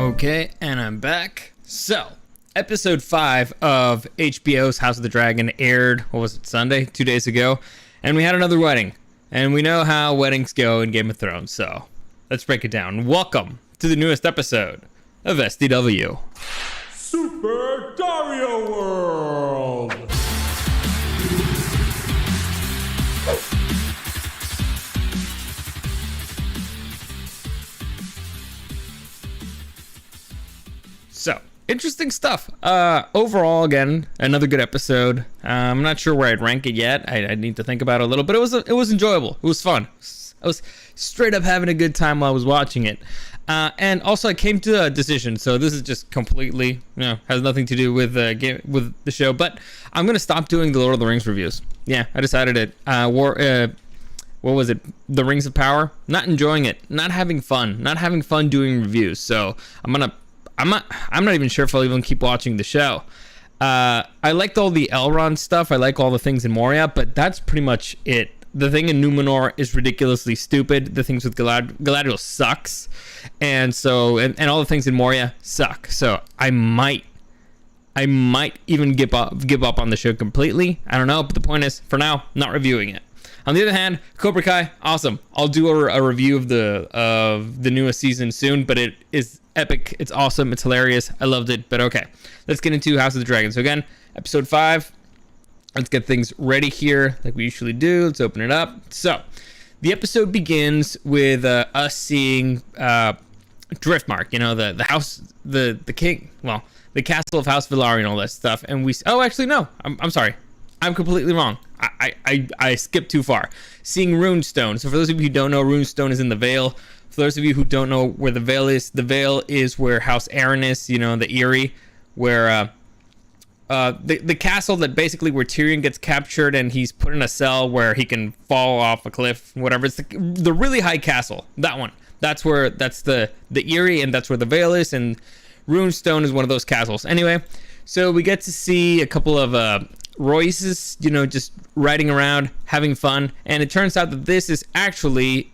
Okay, and I'm back. So, episode 5 of HBO's House of the Dragon aired, what was it, Sunday? 2 days ago. And we had another wedding. And we know how weddings go in Game of Thrones, so let's break it down. Welcome to the newest episode of SDW. Super Dario World! So, interesting stuff. Overall, again, another good episode. I'm not sure where I'd rank it yet. I need to think about it a little, but it was enjoyable. It was fun. I was straight up having a good time while I was watching it. And also, I came to a decision. So this is just completely, has nothing to do with the show. But I'm gonna stop doing the Lord of the Rings reviews. Yeah, I decided it. What was it? The Rings of Power. Not enjoying it. Not having fun. Not having fun doing reviews. So I'm not even sure if I'll even keep watching the show. I liked all the Elrond stuff. I like all the things in Moria, but that's pretty much it. The thing in Numenor is ridiculously stupid. The things with Galadriel sucks. And all the things in Moria suck. So I might even give up on the show completely. I don't know, but the point is, for now, not reviewing it. On the other hand, Cobra Kai, awesome. I'll do a review of the newest season soon, but it is epic. It's awesome. It's hilarious. I loved it. But okay, let's get into House of the Dragon. So again, episode 5. Let's get things ready here like we usually do. Let's open it up. So the episode begins with us seeing Driftmark, the house, the king, well, the castle of House Velaryon and all that stuff. And I'm sorry. I'm completely wrong. I skipped too far. Seeing Runestone. So for those of you who don't know, Runestone is in the Vale. For those of you who don't know where the Vale is where House Aaron is, the Eyrie, where the castle that basically where Tyrion gets captured and he's put in a cell where he can fall off a cliff, whatever. It's the really high castle. That one. That's the Eyrie, and that's where the Vale is, and Runestone is one of those castles. Anyway, so we get to see a couple of Royces, just riding around, having fun, and it turns out that this is actually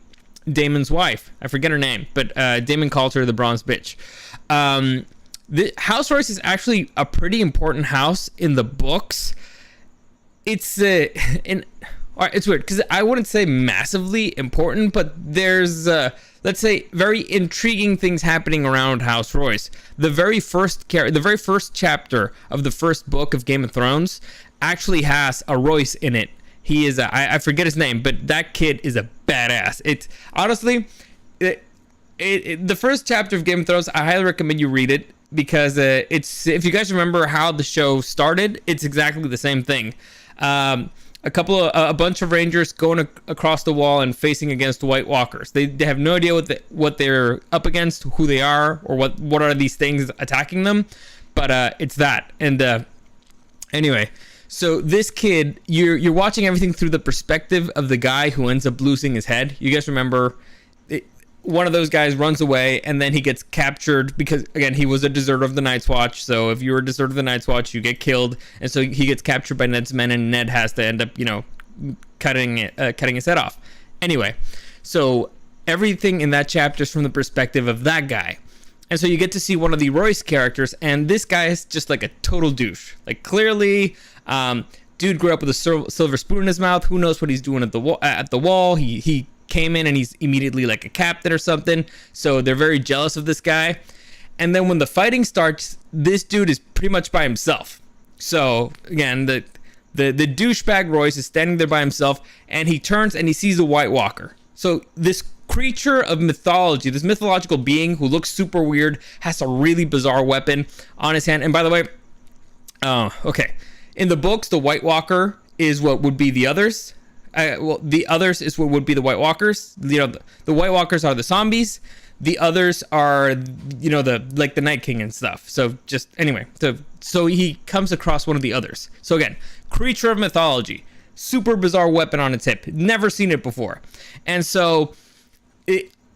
Daemon's wife. I forget her name, but Daemon calls her the Bronze Bitch. The House Royce is actually a pretty important house in the books. It's weird because I wouldn't say massively important, but there's let's say very intriguing things happening around House Royce. The very first chapter of the first book of Game of Thrones actually has a Royce in it. He is I forget his name, but that kid is a badass. It's honestly the first chapter of Game of Thrones. I highly recommend you read it because it's, if you guys remember how the show started, it's exactly the same thing. A bunch of Rangers going across the wall and facing against White Walkers. They have no idea what they're up against, who they are, or what are these things attacking them. But it's that. And anyway, so this kid, you're watching everything through the perspective of the guy who ends up losing his head. You guys remember one of those guys runs away and then he gets captured because, again, he was a deserter of the Night's Watch. So if you're a deserter of the Night's Watch, you get killed. And so he gets captured by Ned's men, and Ned has to end up, cutting his head off. Anyway, so everything in that chapter is from the perspective of that guy. And so you get to see one of the Royce characters, and this guy is just like a total douche. Like, clearly, dude grew up with a silver spoon in his mouth. Who knows what he's doing at the wall? He came in and he's immediately like a captain or something. So they're very jealous of this guy. And then when the fighting starts, this dude is pretty much by himself. So again, the douchebag Royce is standing there by himself, and he turns and he sees a White Walker. So this creature of mythology, this mythological being who looks super weird, has a really bizarre weapon on his hand. And by the way, okay, in the books, the White Walker is what would be the others. The others is what would be the White Walkers. The White Walkers are the zombies. The others are, the Night King and stuff. So just anyway, so he comes across one of the others. So again, creature of mythology, super bizarre weapon on its hip. Never seen it before. And so,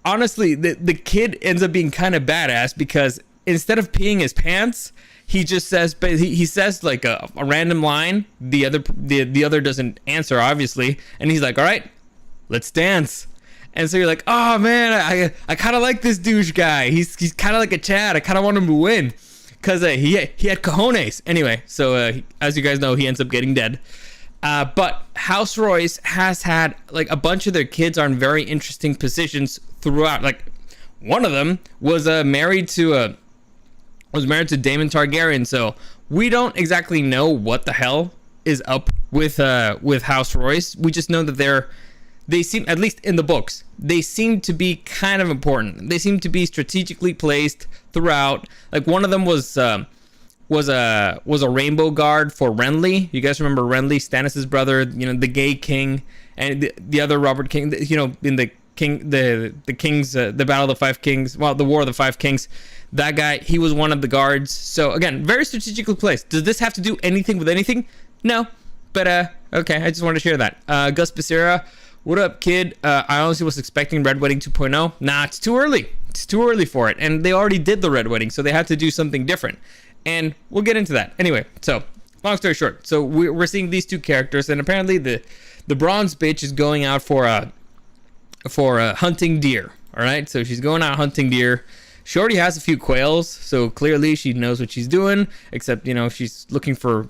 honestly, the kid ends up being kind of badass because instead of peeing his pants, he just says, but he says like a random line. The other doesn't answer, obviously, and he's like, "All right, let's dance." And so you're like, oh man, I kind of like this douche guy. He's kind of like a Chad. I kind of want him to win because he had cojones. Anyway, so as you guys know, he ends up getting dead. But House Royce has had like a bunch of their kids are in very interesting positions throughout. Like one of them was married to Daemon Targaryen. So we don't exactly know what the hell is up with House Royce. We just know that they seem, at least in the books, they seem to be kind of important. They seem to be strategically placed throughout. Like one of them was a rainbow guard for Renly. You guys remember Renly, Stannis' brother, you know, the gay king, and the other Robert King, you know, in the Kings, the Battle of the Five Kings, well, the War of the Five Kings. That guy, he was one of the guards. So again, very strategically placed. Does this have to do anything with anything? No, but okay, I just wanted to share that. Gus Becerra, what up, kid? I honestly was expecting Red Wedding 2.0. Nah, it's too early. It's too early for it, and they already did the Red Wedding, so they had to do something different. And we'll get into that. Anyway, so long story short, so we're seeing these two characters, and apparently the bronze bitch is going out for hunting deer. All right, so she's going out hunting deer. She already has a few quails, so clearly she knows what she's doing. Except, you know, she's looking for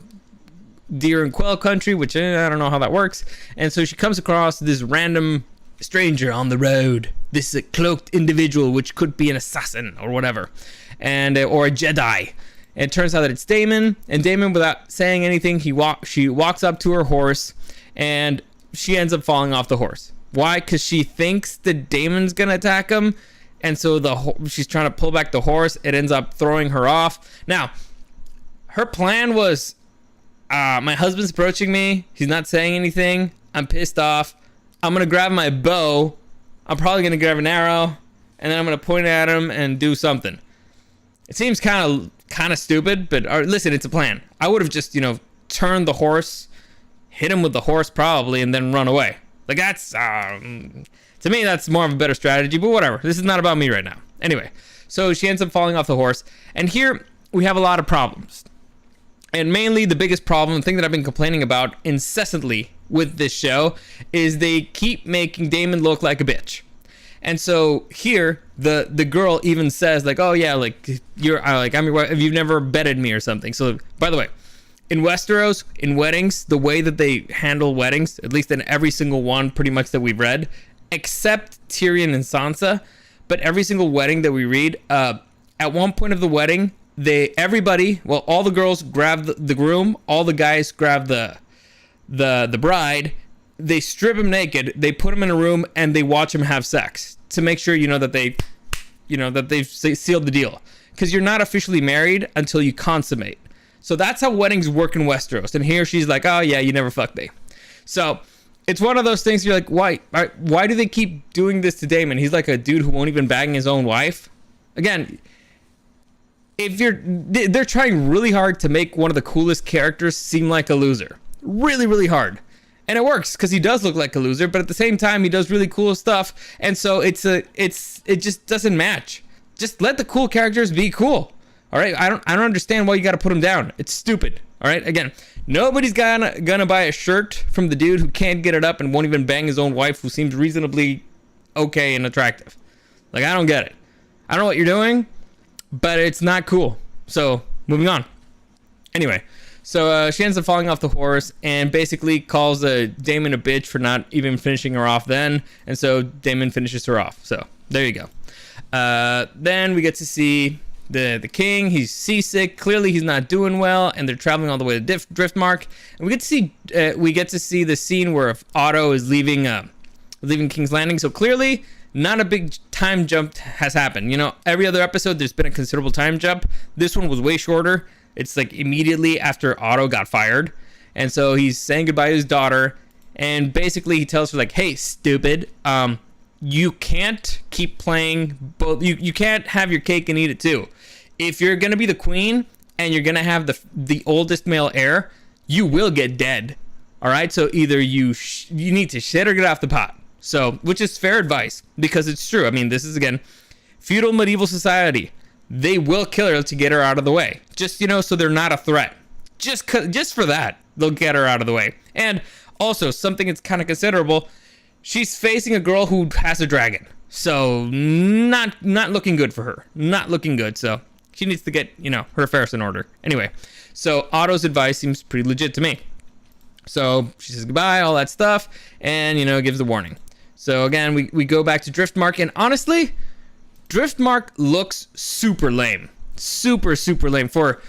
deer in quail country, which I don't know how that works. And so she comes across this random stranger on the road, this cloaked individual, which could be an assassin or whatever, and or a Jedi. And it turns out that it's Daemon, and Daemon, without saying anything, she walks up to her horse, and she ends up falling off the horse. Why? Because she thinks that Daemon's gonna attack him, and so she's trying to pull back the horse. It ends up throwing her off. Now, her plan was, my husband's approaching me. He's not saying anything. I'm pissed off. I'm gonna grab my bow. I'm probably gonna grab an arrow, and then I'm gonna point at him and do something. It seems kind of stupid, but listen, it's a plan. I would have just, you know, turned the horse, hit him with the horse probably, and then run away. Like that's to me, that's more of a better strategy, but whatever. This is not about me right now. Anyway, so she ends up falling off the horse, and here we have a lot of problems. And mainly the biggest problem, the thing that I've been complaining about incessantly with this show, is they keep making Daemon look like a bitch. And so here, the girl even says like, oh yeah, like I'm your wife, you've never betted me or something. So by the way, in Westeros, in weddings, the way that they handle weddings, at least in every single one pretty much that we've read, except Tyrion and Sansa, but every single wedding that we read, at one point of the wedding, all the girls grab the groom, all the guys grab the bride, they strip him naked, they put him in a room, and they watch him have sex to make sure, that they've sealed the deal. Because you're not officially married until you consummate. So that's how weddings work in Westeros. And here she's like, oh yeah, you never fucked me. So it's one of those things you're like, why do they keep doing this to Daemon? He's like a dude who won't even bang his own wife. Again, they're trying really hard to make one of the coolest characters seem like a loser. Really, really hard. And it works because he does look like a loser, but at the same time, he does really cool stuff. And so it just doesn't match. Just let the cool characters be cool. All right, I don't understand why you got to put them down. It's stupid. All right, again, nobody's gonna buy a shirt from the dude who can't get it up and won't even bang his own wife, who seems reasonably okay and attractive. Like, I don't get it. I don't know what you're doing, but it's not cool. So moving on. Anyway, so she ends up falling off the horse and basically calls Daemon a bitch for not even finishing her off then, and so Daemon finishes her off. So there you go. Then we get to see the king. He's seasick. Clearly he's not doing well, and they're traveling all the way to Driftmark. And we get to see the scene where Otto is leaving King's Landing. So clearly not a big time jump has happened. Every other episode there's been a considerable time jump. This one was way shorter. It's like immediately after Otto got fired, and so he's saying goodbye to his daughter, and basically he tells her like, hey, stupid, you can't keep playing both. You can't have your cake and eat it too. If you're gonna be the queen and you're gonna have the oldest male heir, you will get dead. All right, so either you need to shit or get off the pot. So, which is fair advice, because it's true. I mean, this is again feudal medieval society. They will kill her to get her out of the way, just so they're not a threat. Just for that, they'll get her out of the way. And also something that's kind of considerable. she's facing a girl who has a dragon. So not looking good for her. Not looking good. So she needs to get, her affairs in order. Anyway, so Otto's advice seems pretty legit to me. So she says goodbye, all that stuff, and, gives the warning. So again, we go back to Driftmark, and honestly, Driftmark looks super lame. Super, super lame. For,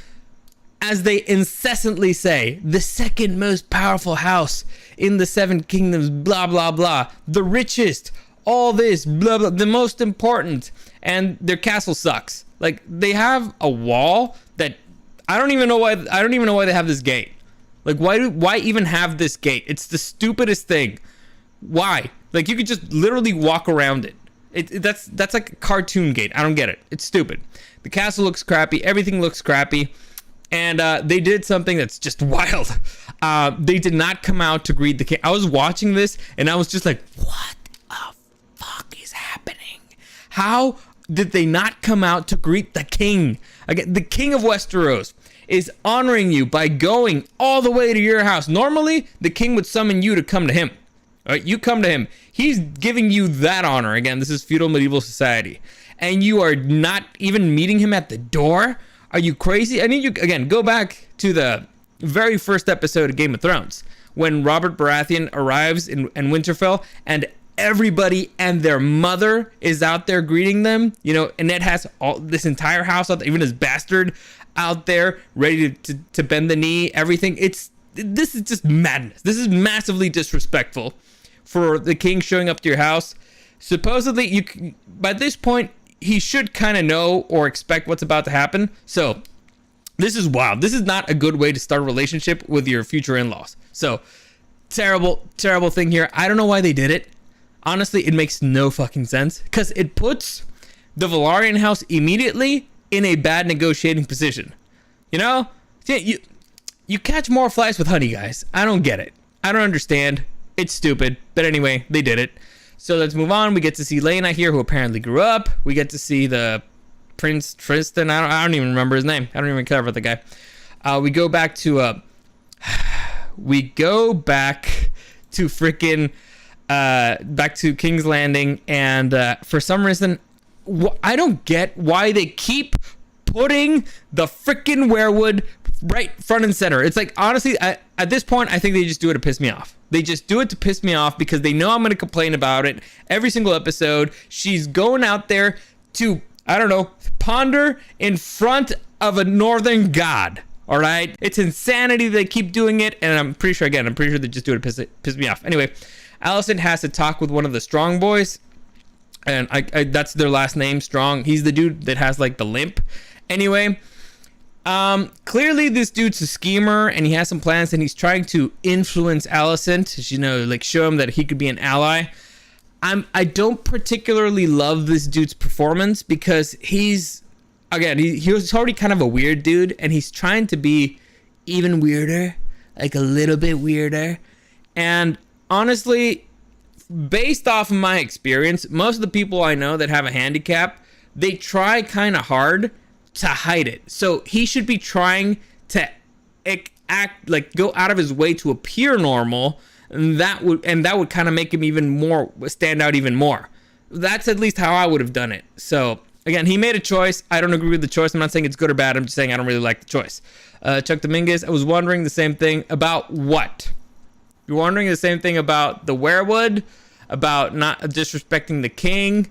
as they incessantly say, the second most powerful house in the Seven Kingdoms, blah, blah, blah. The richest, all this, blah, blah, the most important. And their castle sucks. Like, they have a wall that I don't even know why they have this gate. Like, why even have this gate? It's the stupidest thing. Why? Like, you could just literally walk around it. That's like a cartoon gate. I don't get it. It's stupid. The castle looks crappy. Everything looks crappy. And they did something that's just wild. They did not come out to greet the king. I was watching this and I was just like, what the fuck is happening? How did they not come out to greet the king? Again, the king of Westeros is honoring you by going all the way to your house. Normally, the king would summon you to come to him. All right, you come to him. He's giving you that honor. Again, this is feudal medieval society. And you are not even meeting him at the door? Are you crazy? I need you, again, go back to the very first episode of Game of Thrones when Robert Baratheon arrives in Winterfell and everybody and their mother is out there greeting them, and Ned has all this entire house out there, even his bastard out there ready to bend the knee, everything. This is just madness. This is massively disrespectful for the king showing up to your house. Supposedly, by this point, he should kind of know or expect what's about to happen. So this is wild. This is not a good way to start a relationship with your future in-laws. So terrible, terrible thing here. I don't know why they did it. Honestly, it makes no fucking sense because it puts the Velaryon house immediately in a bad negotiating position. Yeah, you catch more flies with honey, guys. I don't get it. I don't understand. It's stupid. But anyway, they did it. So let's move on. We get to see Laena here, who apparently grew up. We get to see the Prince Tristan. I don't even remember his name. I don't even care about the guy. We go back to freaking back to King's Landing, and for some reason, I don't get why they keep putting the freaking werewood right front and center. It's like, honestly, at this point, I think they just do it to piss me off. They just do it to piss me off because they know I'm going to complain about it every single episode. She's going out there to, I don't know, ponder in front of a northern god. All right? It's insanity they keep doing it, and I'm pretty sure they just do it to piss me off. Anyway, Alicent has to talk with one of the Strong boys, and I that's their last name, Strong. He's the dude that has like the limp. Anyway, clearly this dude's a schemer and he has some plans and he's trying to influence Alicent, like show him that he could be an ally. I don't particularly love this dude's performance because he's already kind of a weird dude and he's trying to be even weirder, like a little bit weirder. And honestly, based off of my experience, most of the people I know that have a handicap, they try kind of hard to hide it. So he should be trying to act like, go out of his way to appear normal, and that would kind of make him even more stand out even more. That's at least how I would have done it. So again, he made a choice. I don't agree with the choice. I'm not saying it's good or bad. I'm just saying I don't really like the choice. Chuck Dominguez, I was wondering the same thing about what? You're wondering the same thing about the werewood, about not disrespecting the king,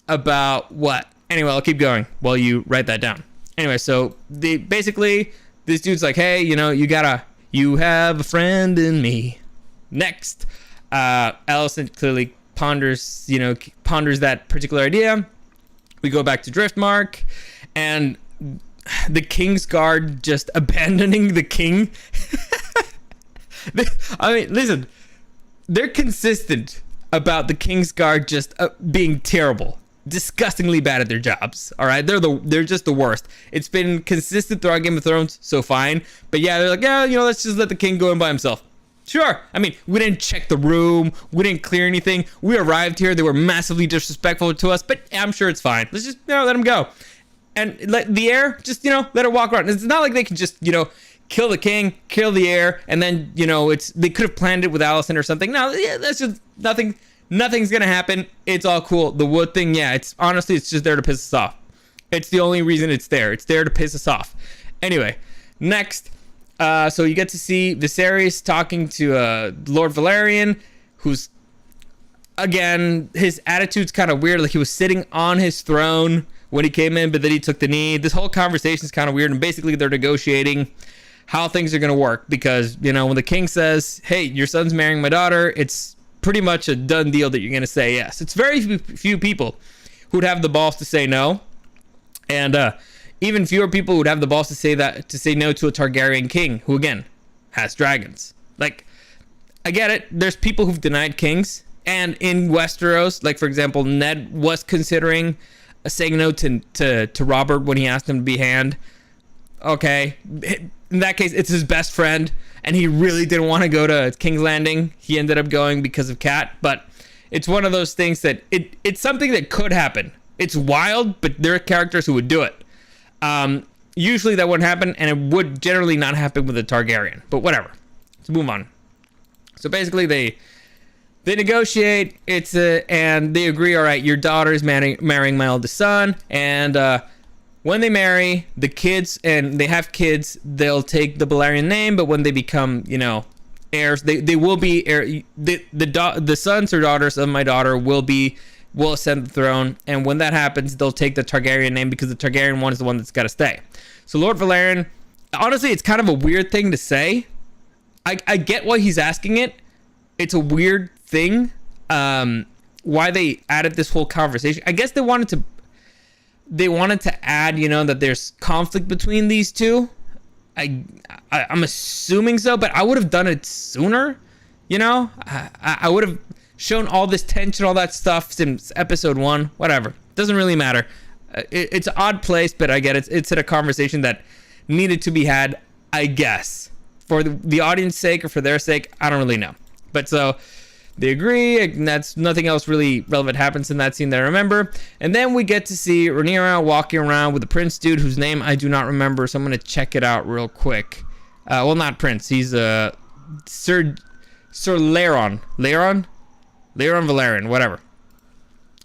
about what? Anyway, I'll keep going while you write that down. Anyway, so basically this dude's like, hey, you have a friend in me. Next, Alicent clearly ponders that particular idea. We go back to Driftmark, and the King's Guard just abandoning the king. I mean, listen, they're consistent about the King's Guard just being terrible. Disgustingly bad at their jobs. All right, they're just the worst. It's been consistent throughout Game of Thrones, so fine. But yeah, they're like, yeah, let's just let the king go in by himself. Sure. I mean, we didn't check the room, we didn't clear anything. We arrived here, they were massively disrespectful to us, but I'm sure it's fine. Let's just let them go, and let the heir just let her walk around. It's not like they can just kill the king, kill the heir, and then they could have planned it with Alicent or something. No, yeah, that's just nothing. Nothing's gonna happen. It's all cool. The wood thing, yeah, it's honestly, it's just there to piss us off. It's the only reason it's there. It's there to piss us off. Anyway, next, so you get to see Viserys talking to Lord Valerian, who's, again, his attitude's kind of weird. Like he was sitting on his throne when he came in, but then he took the knee. This whole conversation is kind of weird, and basically they're negotiating how things are going to work, because, you know, when the king says, hey, your son's marrying my daughter, it's pretty much a done deal that you're going to say yes. It's very few people who'd have the balls to say no, and even fewer people would have the balls to say no to a Targaryen king who, again, has dragons. Like, I get it. There's people who've denied kings, and in Westeros, like, for example, Ned was considering saying no to Robert when he asked him to be hand. Okay, in that case, it's his best friend, and he really didn't want to go to King's Landing. He ended up going because of Cat, but it's one of those things that it's something that could happen. It's wild, but there are characters who would do it. Usually that wouldn't happen, and it would generally not happen with a Targaryen, but whatever. Let's move on. So basically they negotiate, and they agree, all right, your daughter is marrying my oldest son, and when they marry, the kids, and they have kids, they'll take the Balerion name, but when they become, you know, heirs, they will be the sons or daughters of my daughter will ascend the throne, and when that happens, they'll take the Targaryen name, because the Targaryen one is the one that's got to stay. So Lord Valerian, honestly, it's kind of a weird thing to say. I get why he's asking it. It's a weird thing. Why they added this whole conversation. I guess they wanted to add, you know, that there's conflict between these two. I'm assuming so, but I would have done it sooner. You know, I would have shown all this tension, all that stuff since episode 1. Whatever, doesn't really matter. It's an odd place, but I get it. It's at a conversation that needed to be had, I guess, for the audience's sake or for their sake. I don't really know. But so they agree, and that's nothing else really relevant happens in that scene that I remember. And then we get to see Rhaenyra walking around with the prince dude whose name I do not remember, so I'm going to check it out real quick. Well, not Prince. He's Sir Laeron. Laeron Valerian, whatever.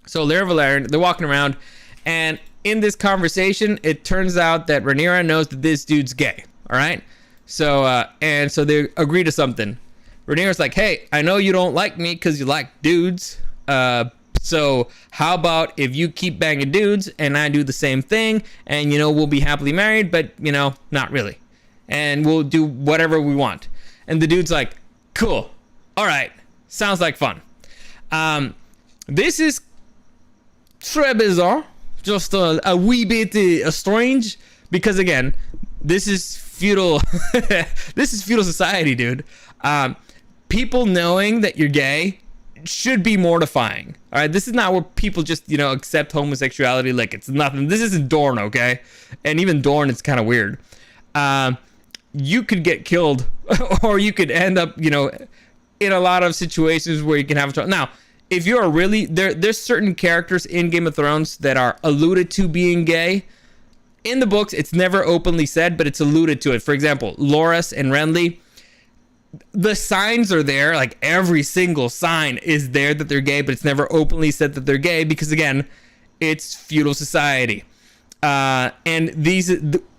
So Laeron Valerian, they're walking around, and in this conversation, it turns out that Rhaenyra knows that this dude's gay. All right? So, and so they agree to something. Rhaenyra's like, hey, I know you don't like me because you like dudes. So how about if you keep banging dudes and I do the same thing, and, you know, we'll be happily married, but, you know, not really. And we'll do whatever we want. And the dude's like, cool. All right. Sounds like fun. This is très bizarre. Just a wee bit strange, because, again, this is feudal. This is feudal society, dude. People knowing that you're gay should be mortifying. All right, this is not where people just, you know, accept homosexuality like it's nothing. This isn't Dorne, okay? And even Dorne, it's kind of weird. You could get killed, or you could end up, you know, in a lot of situations where you can have a trouble. Now, if you're really there's certain characters in Game of Thrones that are alluded to being gay. In the books, it's never openly said, but it's alluded to it. For example, Loras and Renly. The signs are there, like every single sign is there that they're gay, but it's never openly said that they're gay because, again, it's feudal society. And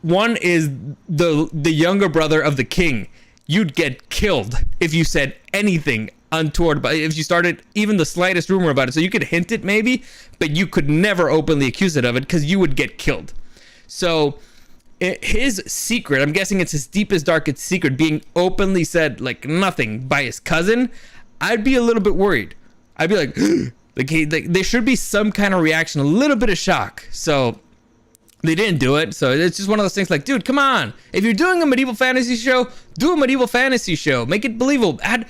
one is the younger brother of the king. You'd get killed if you said anything untoward, but if you started even the slightest rumor about it. So you could hint it maybe, but you could never openly accuse it of it because you would get killed. So his secret, I'm guessing it's his deepest, darkest secret, being openly said like nothing by his cousin, I'd be a little bit worried. I'd be like, there should be some kind of reaction, a little bit of shock. So they didn't do it. So it's just one of those things like, dude, come on. If you're doing a medieval fantasy show, do a medieval fantasy show. Make it believable. Add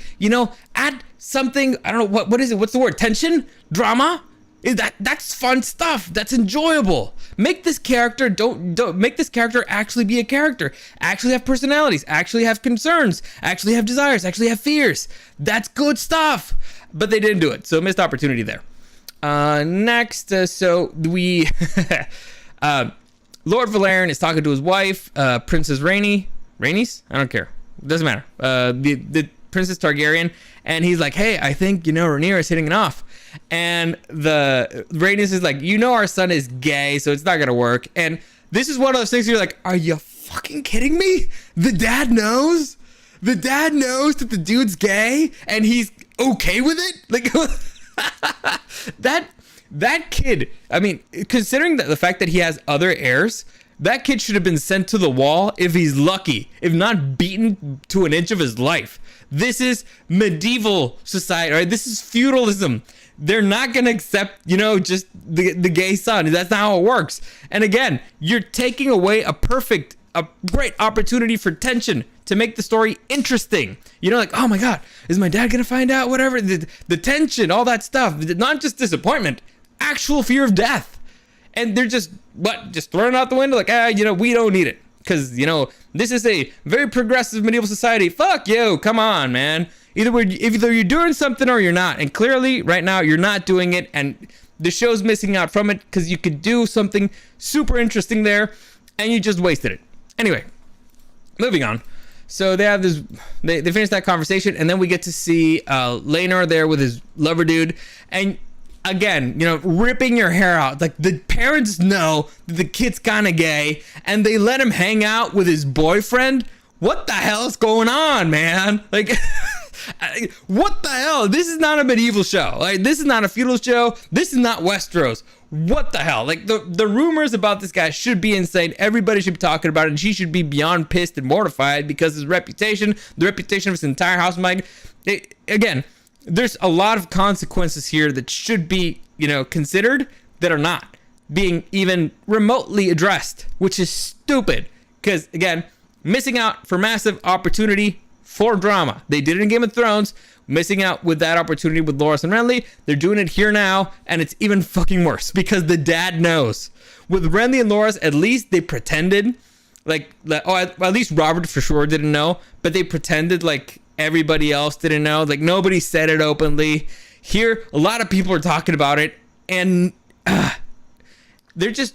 something. I don't know, what is it? What's the word? Tension? Drama? That's fun stuff. That's enjoyable. Make this character don't make this character actually be a character. Actually have personalities. Actually have concerns. Actually have desires. Actually have fears. That's good stuff. But they didn't do it. So missed opportunity there. Next, so we Lord Valerian is talking to his wife, Princess Rhaenys? I don't care. It doesn't matter. The Princess Targaryen, and he's like, hey, I think, Rhaenyra is hitting it off. And the Rhaenys is like, you know, our son is gay, so it's not gonna work. And this is one of those things where you're like, are you fucking kidding me? The dad knows. The dad knows that the dude's gay, and he's okay with it. Like that kid. I mean, considering the fact that he has other heirs, that kid should have been sent to the wall if he's lucky, if not beaten to an inch of his life. This is medieval society, right? This is feudalism. They're not going to accept, you know, just the gay son. That's not how it works. And again, you're taking away a great opportunity for tension to make the story interesting. You know, like, oh my God, is my dad going to find out? Whatever. The tension, all that stuff. Not just disappointment, actual fear of death. And they're just throwing it out the window like, you know, we don't need it. Because, you know, this is a very progressive medieval society. Fuck you. Come on, man. Either you're doing something or you're not. And clearly, right now, you're not doing it. And the show's missing out from it because you could do something super interesting there. And you just wasted it. Anyway, moving on. So they have this, they finish that conversation. And then we get to see Laenor there with his lover dude. And again, you know, ripping your hair out. Like, the parents know that the kid's kind of gay, and they let him hang out with his boyfriend. What the hell is going on, man? Like, what the hell? This is not a medieval show. Like, this is not a feudal show. This is not Westeros. What the hell? Like, the rumors about this guy should be insane. Everybody should be talking about it, and she should be beyond pissed and mortified because his reputation, the reputation of his entire house, Mike. Again, there's a lot of consequences here that should be, you know, considered that are not being even remotely addressed, which is stupid. Because, again, missing out for massive opportunity for drama. They did it in Game of Thrones, missing out with that opportunity with Loras and Renly. They're doing it here now, and it's even fucking worse because the dad knows. With Renly and Loras, at least they pretended, at least Robert for sure didn't know, but they pretended like everybody else didn't know. Like, nobody said it openly. Here, a lot of people are talking about it, and they're just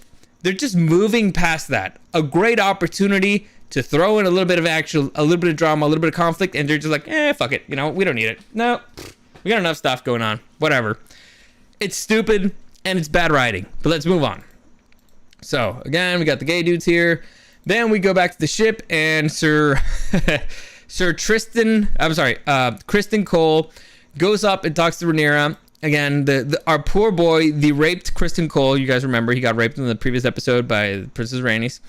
moving past that. A great opportunity to throw in a little bit of action, a little bit of drama, a little bit of conflict, and they're just like, fuck it. You know, we don't need it. No, we got enough stuff going on. Whatever. It's stupid, and it's bad writing. But let's move on. So, again, we got the gay dudes here. Then we go back to the ship, and Kristen Cole goes up and talks to Rhaenyra. Again, our poor boy, the raped Kristen Cole. You guys remember he got raped in the previous episode by Princess Rhaenys.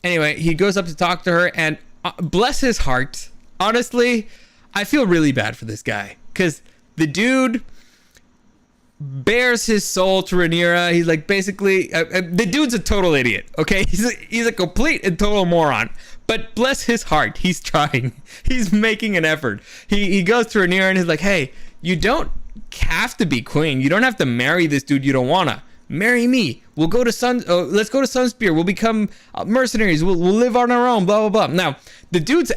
Anyway, he goes up to talk to her, and bless his heart. Honestly, I feel really bad for this guy because the dude bears his soul to Rhaenyra. He's like, basically, the dude's a total idiot. Okay, he's a complete and total moron. But bless his heart, he's trying. He's making an effort. He goes to Rhaenyra and he's like, hey, you don't have to be queen. You don't have to marry this dude you don't wanna. Marry me. We'll go to let's go to Sunspear. We'll become mercenaries. We'll live on our own. Blah blah blah. Now, the dude's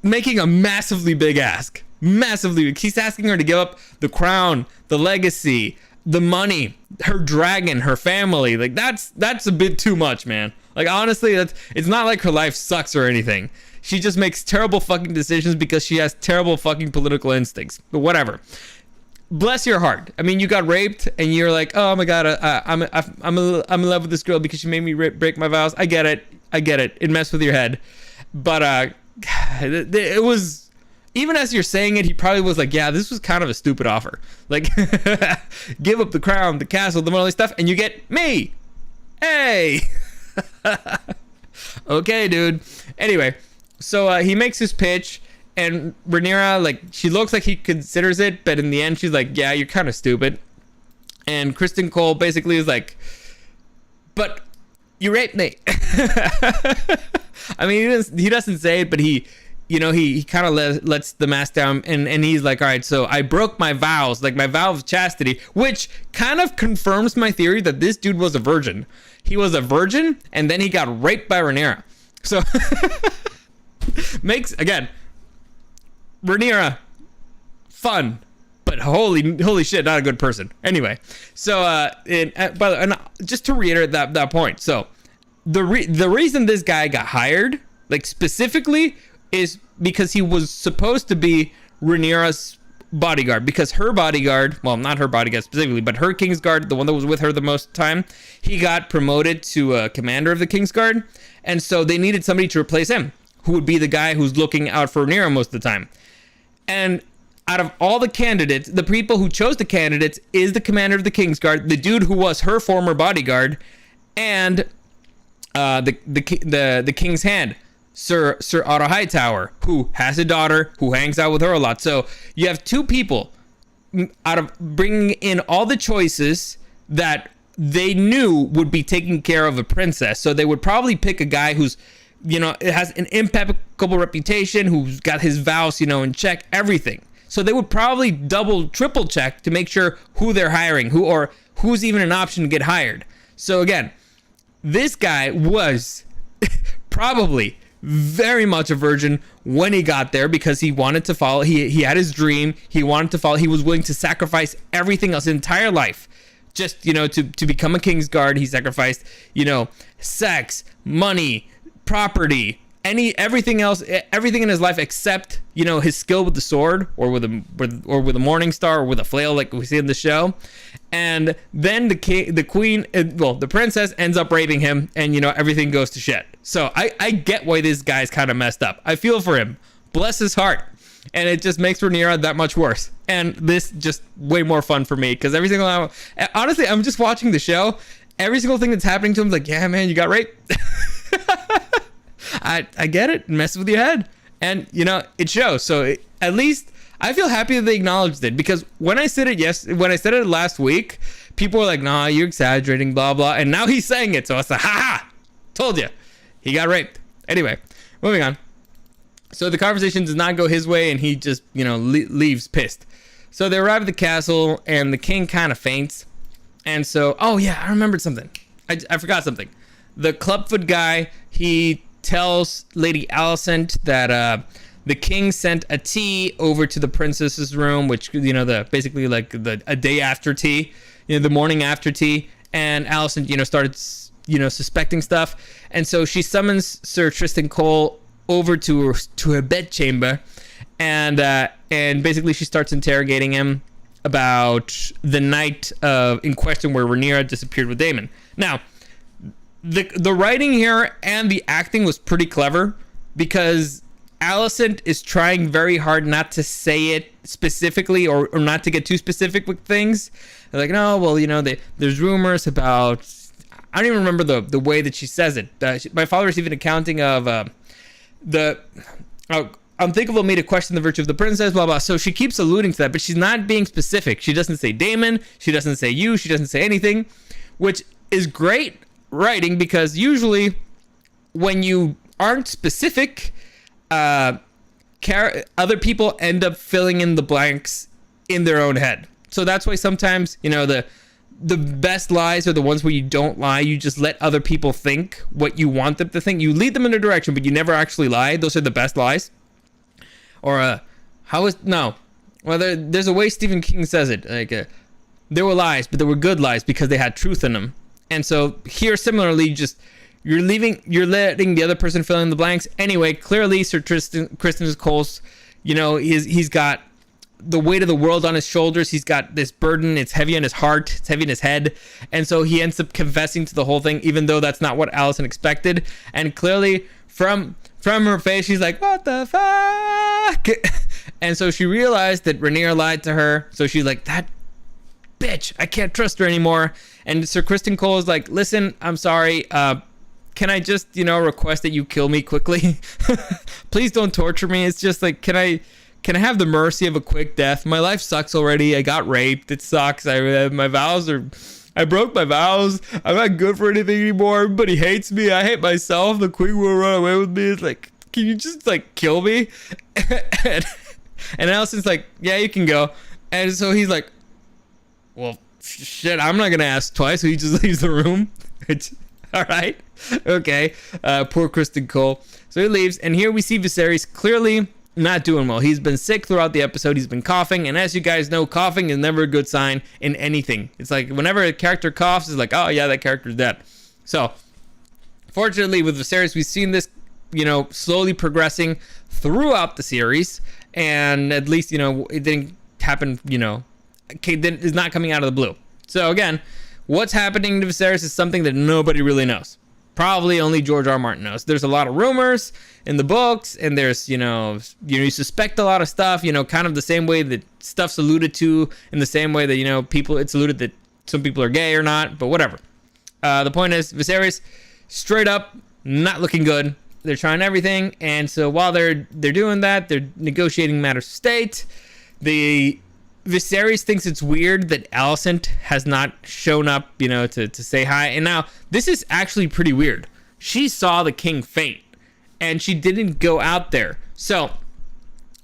making a massively big ask. Massively big. He's asking her to give up the crown, the legacy, the money, her dragon, her family. Like, that's a bit too much, man. Like, honestly, it's not like her life sucks or anything. She just makes terrible fucking decisions because she has terrible fucking political instincts. But whatever. Bless your heart. I mean, you got raped and you're like, oh my God, I'm in love with this girl because she made me break my vows. I get it. It messed with your head. But it was, even as you're saying it, he probably was like, yeah, this was kind of a stupid offer. Like, give up the crown, the castle, the money stuff, and you get me. Hey. Okay, dude. Anyway, so he makes his pitch. And Rhaenyra, like, she looks like he considers it, but in the end, she's like, yeah, you're kind of stupid. And Kristen Cole basically is like, but you raped me. I mean, he doesn't say it, but he kind of lets the mask down, and he's like, all right, so I broke my vows, like my vow of chastity, which kind of confirms my theory that this dude was a virgin. He was a virgin, and then he got raped by Rhaenyra. So, makes, again, Rhaenyra, fun, but holy shit, not a good person. Anyway, so and just to reiterate that point, so the reason this guy got hired, like, specifically, is because he was supposed to be Rhaenyra's bodyguard, because her bodyguard, well, not her bodyguard specifically, but her Kingsguard, the one that was with her the most time, he got promoted to commander of the Kingsguard, and so they needed somebody to replace him, who would be the guy who's looking out for Rhaenyra most of the time. And out of all the candidates, the people who chose the candidates is the commander of the Kingsguard, the dude who was her former bodyguard, and the King's Hand, Sir Otto Hightower, who has a daughter who hangs out with her a lot. So you have two people out of bringing in all the choices that they knew would be taking care of a princess. So they would probably pick a guy who's, has an impeccable reputation, who's got his vows, in check, everything. So they would probably double, triple check to make sure who they're hiring, who's even an option to get hired. So again, this guy was probably very much a virgin when he got there, because he wanted to follow. He had his dream. He wanted to follow. He was willing to sacrifice everything else, his entire life, just to become a Kingsguard. He sacrificed sex, money, property, everything else, everything in his life except his skill with the sword, or with a morning star, or with a flail, like we see in the show. And then the princess ends up raping him, and everything goes to shit. So I get why this guy's kind of messed up. I feel for him, bless his heart. And it just makes Rhaenyra that much worse. And this just way more fun for me, because every single time, honestly, I'm just watching the show, every single thing that's happening to him is like, yeah, man, you got raped. I get it. It messes with your head, and it shows. So at least I feel happy that they acknowledged it, because when I said it last week, people were like, "Nah, you're exaggerating, blah blah." And now he's saying it, so it's like, "Ha ha, told you, he got raped." Anyway, moving on. So the conversation does not go his way, and he just leaves pissed. So they arrive at the castle, and the king kind of faints. And so, oh yeah, I remembered something. I forgot something. The clubfoot guy, he tells Lady Alicent that the king sent a tea over to the princess's room, which basically like a day after tea, the morning after tea, and Alicent started suspecting stuff, and so she summons Sir Tristan Cole over to her bedchamber, and basically she starts interrogating him about the night in question where Rhaenyra disappeared with Daemon. Now, the writing here and the acting was pretty clever, because Alicent is trying very hard not to say it specifically, or not to get too specific with things. They're like, no, well, there's rumors about, I don't even remember the way that she says it. My father received an accounting of unthinkable me to question the virtue of the princess, blah blah. So she keeps alluding to that, but she's not being specific. She doesn't say Daemon, she doesn't say you, she doesn't say anything, which is great writing, because usually when you aren't specific, other people end up filling in the blanks in their own head. So that's why sometimes the best lies are the ones where you don't lie. You just let other people think what you want them to think. You lead them in a direction, but you never actually lie. Those are the best lies. Or there's a way Stephen King says it, like there were lies, but there were good lies because they had truth in them. And so here, similarly, just you're letting the other person fill in the blanks. Anyway, clearly Sir Tristan Cole's, he's got the weight of the world on his shoulders. He's got this burden. It's heavy on his heart. It's heavy in his head. And so he ends up confessing to the whole thing, even though that's not what Alicent expected. And clearly from her face, she's like, what the fuck? And so she realized that Rhaenyra lied to her. So she's like, that bitch, I can't trust her anymore. And Sir Tristan Cole is like, listen, I'm sorry. Can I just, request that you kill me quickly? Please don't torture me. It's just like, can I have the mercy of a quick death? My life sucks already. I got raped. It sucks. I broke my vows. I'm not good for anything anymore. Everybody hates me. I hate myself. The queen will run away with me. It's like, can you just kill me? and Alicent's like, yeah, you can go. And so he's like, well, shit, I'm not gonna ask twice. So he just leaves the room. All right, okay. Poor Tristan Cole. So he leaves, and here we see Viserys clearly not doing well. He's been sick throughout the episode. He's been coughing, and as you guys know, coughing is never a good sign in anything. It's like whenever a character coughs, it's like, oh yeah, that character's dead. So fortunately with Viserys, we've seen this, slowly progressing throughout the series, and at least, it didn't happen, you know, that is not coming out of the blue. So again, what's happening to Viserys is something that nobody really knows. Probably only George R. R. Martin knows. There's a lot of rumors in the books, and there's, you suspect a lot of stuff, kind of the same way that stuff's alluded to, in the same way that, it's alluded that some people are gay or not, but whatever. The point is, Viserys, straight up, not looking good. They're trying everything, and so while they're doing that, they're negotiating matters of state. Viserys thinks it's weird that Alicent has not shown up, to say hi. And now, this is actually pretty weird. She saw the king faint, and she didn't go out there. So,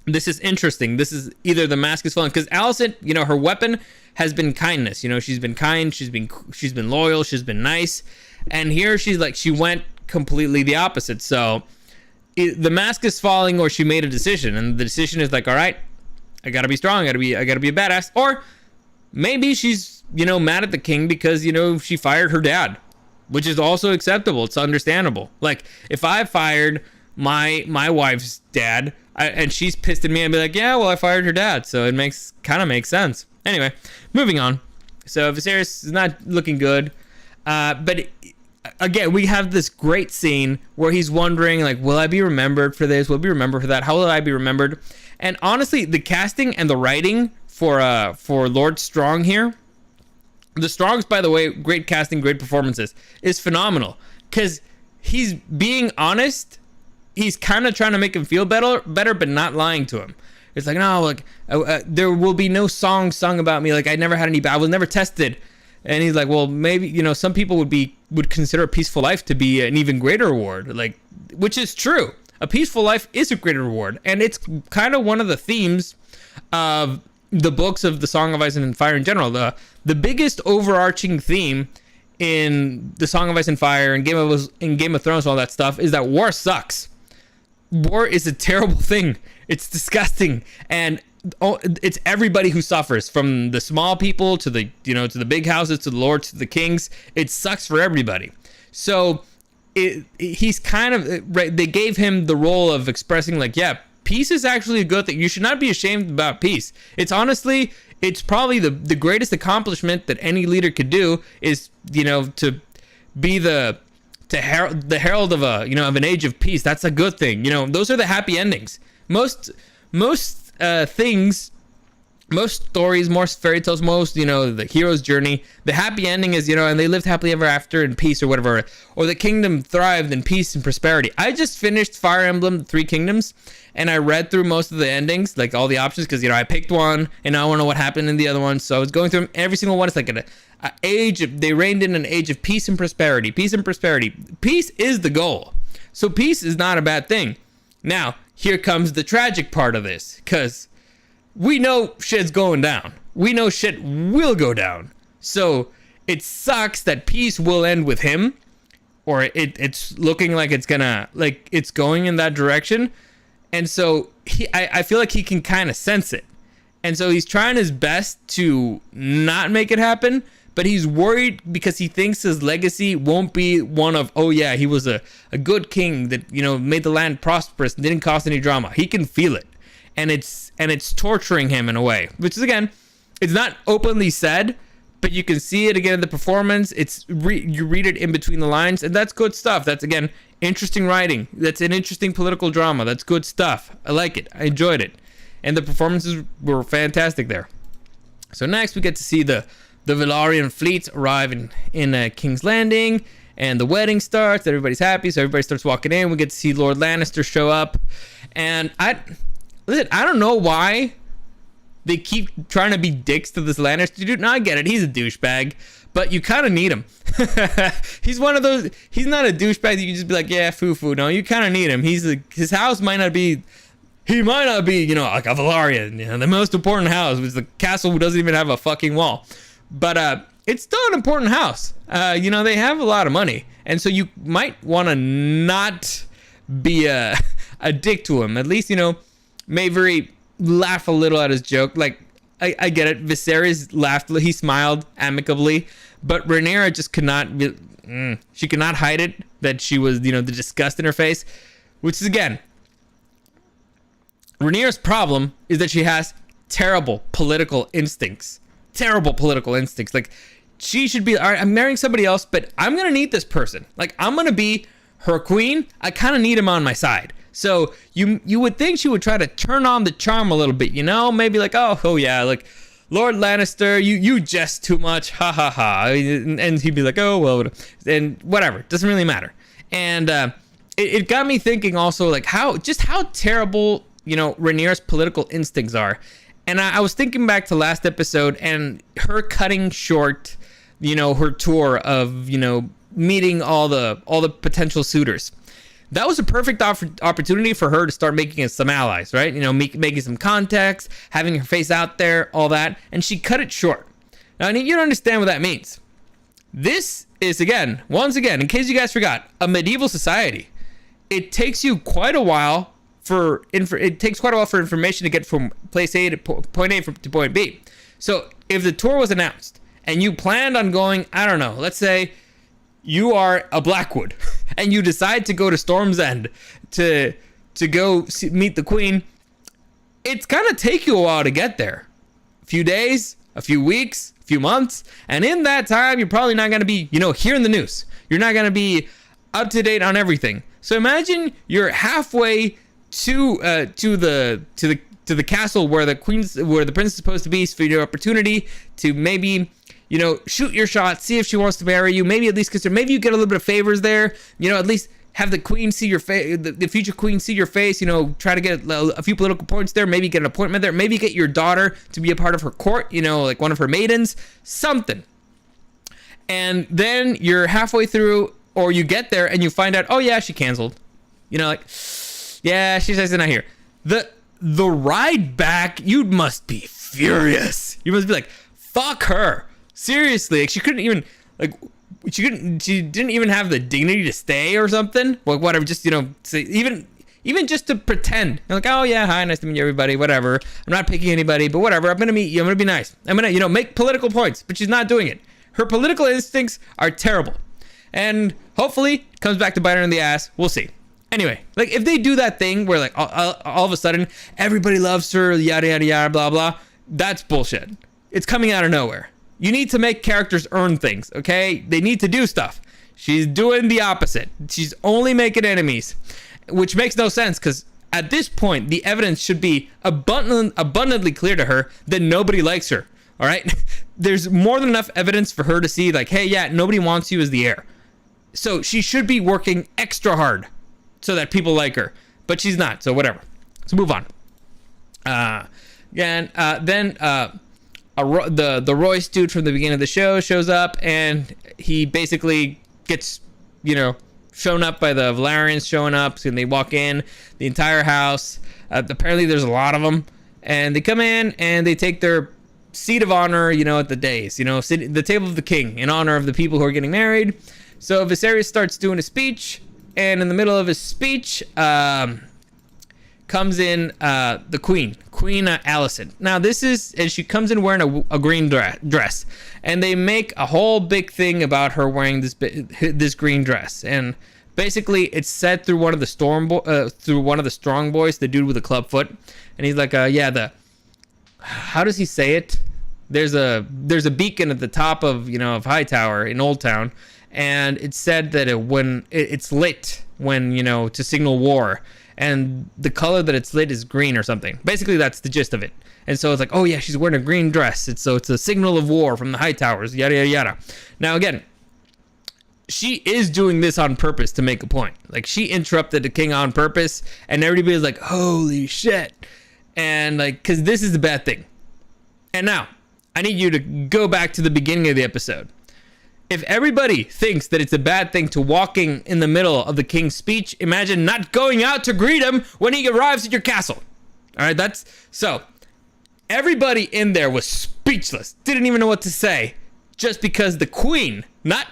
this is interesting. This is either the mask is falling, because Alicent, her weapon has been kindness. She's been kind, she's been loyal, she's been nice. And here she went completely the opposite. So, the mask is falling, or she made a decision, and the decision is like, all right, I gotta be strong. I gotta be a badass. Or maybe she's, mad at the king because, she fired her dad, which is also acceptable. It's understandable. Like, if I fired my wife's dad and she's pissed at me, I'd be like, yeah, well, I fired her dad. So it kind of makes sense. Anyway, moving on. So Viserys is not looking good. But again, we have this great scene where he's wondering, like, will I be remembered for this? Will I be remembered for that? How will I be remembered? And honestly, the casting and the writing for Lord Strong here, the Strongs, by the way, great casting, great performances, is phenomenal. Because he's being honest. He's kind of trying to make him feel better, but not lying to him. It's like, no, like, there will be no song sung about me. Like, I never had I was never tested. And he's like, well, maybe, some people would consider a peaceful life to be an even greater reward. Like, which is true. A peaceful life is a greater reward. And it's kind of one of the themes of the books of the Song of Ice and Fire in general. The biggest overarching theme in the Song of Ice and Fire and Game of Thrones and all that stuff is that war sucks. War is a terrible thing. It's disgusting. And it's everybody who suffers, from the small people to the to the big houses, to the lords, to the kings. It sucks for everybody. So he's kind of right. They gave him the role of expressing, like, yeah, peace is actually a good thing. You should not be ashamed about peace. It's probably the greatest accomplishment that any leader could do, is to be the herald of an age of peace. That's a good thing. Those are the happy endings. Most things, most stories, most fairy tales, most, the hero's journey, the happy ending is, and they lived happily ever after in peace, or whatever, or the kingdom thrived in peace and prosperity. I just finished Fire Emblem Three Kingdoms, and I read through most of the endings, like all the options, because, I picked one, and I want to know what happened in the other one. So I was going through them, every single one. It's like they reigned in an age of peace and prosperity. Peace and prosperity. Peace is the goal. So peace is not a bad thing. Now, here comes the tragic part of this, because we know shit's going down. We know shit will go down. So it sucks that peace will end with him, or it's looking like it's going in that direction. And so I feel like he can kind of sense it. And so he's trying his best to not make it happen, but he's worried because he thinks his legacy won't be one of, oh yeah, he was a good king that, made the land prosperous and didn't cause any drama. He can feel it. And it's torturing him in a way, which is, again, it's not openly said, but you can see it again in the performance. You read it in between the lines, and that's good stuff. That's, again, interesting writing. That's an interesting political drama. That's good stuff. I like it. I enjoyed it. And the performances were fantastic there. So next we get to see the Valyrian fleet arrive in King's Landing, and the wedding starts. Everybody's happy, so everybody starts walking in. We get to see Lord Lannister show up, and Listen, I don't know why they keep trying to be dicks to this Lannister dude. No, I get it. He's a douchebag, but you kind of need him. He's one of those. He's not a douchebag that you can just be like, yeah, foo-foo. No, you kind of need him. His house might not be. He might not be, like a Valyrian, the most important house, which is the castle who doesn't even have a fucking wall. But it's still an important house. They have a lot of money, and so you might want to not be a dick to him. At least, Maveri laugh a little at his joke. Like, I get it. Viserys laughed. He smiled amicably. But Rhaenyra just could not... she could not hide it. That she was, the disgust in her face. Which is, again... Rhaenyra's problem is that she has terrible political instincts. Terrible political instincts. Like, she should be, all right, I'm marrying somebody else, but I'm going to need this person. Like, I'm going to be her queen. I kind of need him on my side. So you would think she would try to turn on the charm a little bit, you know? Maybe like, oh yeah, like, Lord Lannister, you jest too much, ha ha ha. And he'd be like, oh, well, and whatever. Doesn't really matter. And it got me thinking also, like, how terrible, you know, Rhaenyra's political instincts are. And I was thinking back to last episode and her cutting short, you know, her tour of, you know, meeting all the potential suitors. That was a perfect opportunity for her to start making some allies, right? You know, making some contacts, having her face out there, all that. And she cut it short. Now, I need you to understand what that means. This is, once again, in case you guys forgot, a medieval society. It takes you quite a while for information to get from place A to point A to point B. So if the tour was announced and you planned on going, I don't know, let's say you are a Blackwood and you decide to go to Storm's End to go meet the queen, it's gonna take you a while to get there. A few days, a few weeks, a few months, and in that time you're probably not gonna be, you know, hearing the news. You're not gonna be up to date on everything. So imagine you're halfway to the castle where the prince is supposed to be, for your opportunity to maybe, you know, shoot your shot, see if she wants to marry you, maybe at least consider, maybe you get a little bit of favors there, you know, at least have the queen see your face, the future queen see your face, you know, try to get a few political points there, maybe get an appointment there, maybe get your daughter to be a part of her court, you know, like one of her maidens, something. And then you're halfway through, or you get there and you find out, oh yeah, she canceled. You know, like, yeah, she says it's not here. The ride back, you must be furious. You must be like, fuck her. Seriously, like, she didn't even have the dignity to stay or something. Like, whatever, just, you know, say, even just to pretend. You're like, oh yeah, hi, nice to meet everybody, whatever. I'm not picking anybody, but whatever, I'm gonna meet you, I'm gonna be nice. I'm gonna, you know, make political points, but she's not doing it. Her political instincts are terrible. And hopefully it comes back to bite her in the ass. We'll see. Anyway, like, if they do that thing where, like, all of a sudden everybody loves her, yada yada yada, blah blah, that's bullshit. It's coming out of nowhere. You need to make characters earn things, okay? They need to do stuff. She's doing the opposite. She's only making enemies, which makes no sense, because at this point the evidence should be abundantly clear to her that nobody likes her. All right, there's more than enough evidence for her to see, like, hey, yeah, nobody wants you as the heir. So she should be working extra hard so that people like her, but she's not. So whatever. Let's move on. The Royce dude from the beginning of the show shows up, and he basically gets, you know, shown up by the Valerians showing up, and they walk in the entire house. Apparently there's a lot of them, and they come in and they take their seat of honor, you know, at the dais, you know, the table of the king in honor of the people who are getting married. So Viserys starts doing a speech, and in the middle of his speech comes in the Queen Alicent. Now and she comes in wearing a green dress, and they make a whole big thing about her wearing this green dress. And basically, it's said through one of the strong boys, the dude with the club foot, and he's like, how does he say it? There's a beacon at the top of Hightower in Old Town, and it's said that it's lit when, you know, to signal war. And the color that it's lit is green or something. Basically, that's the gist of it. And so it's like, oh yeah, she's wearing a green dress. It's a signal of war from the Hightowers, yada, yada, yada. Now, again, she is doing this on purpose to make a point. Like, she interrupted the king on purpose, and everybody's like, holy shit. And, like, because this is the bad thing. And now, I need you to go back to the beginning of the episode. If everybody thinks that it's a bad thing to walking in the middle of the king's speech, imagine not going out to greet him when he arrives at your castle. All right, so everybody in there was speechless, didn't even know what to say, just because the queen, not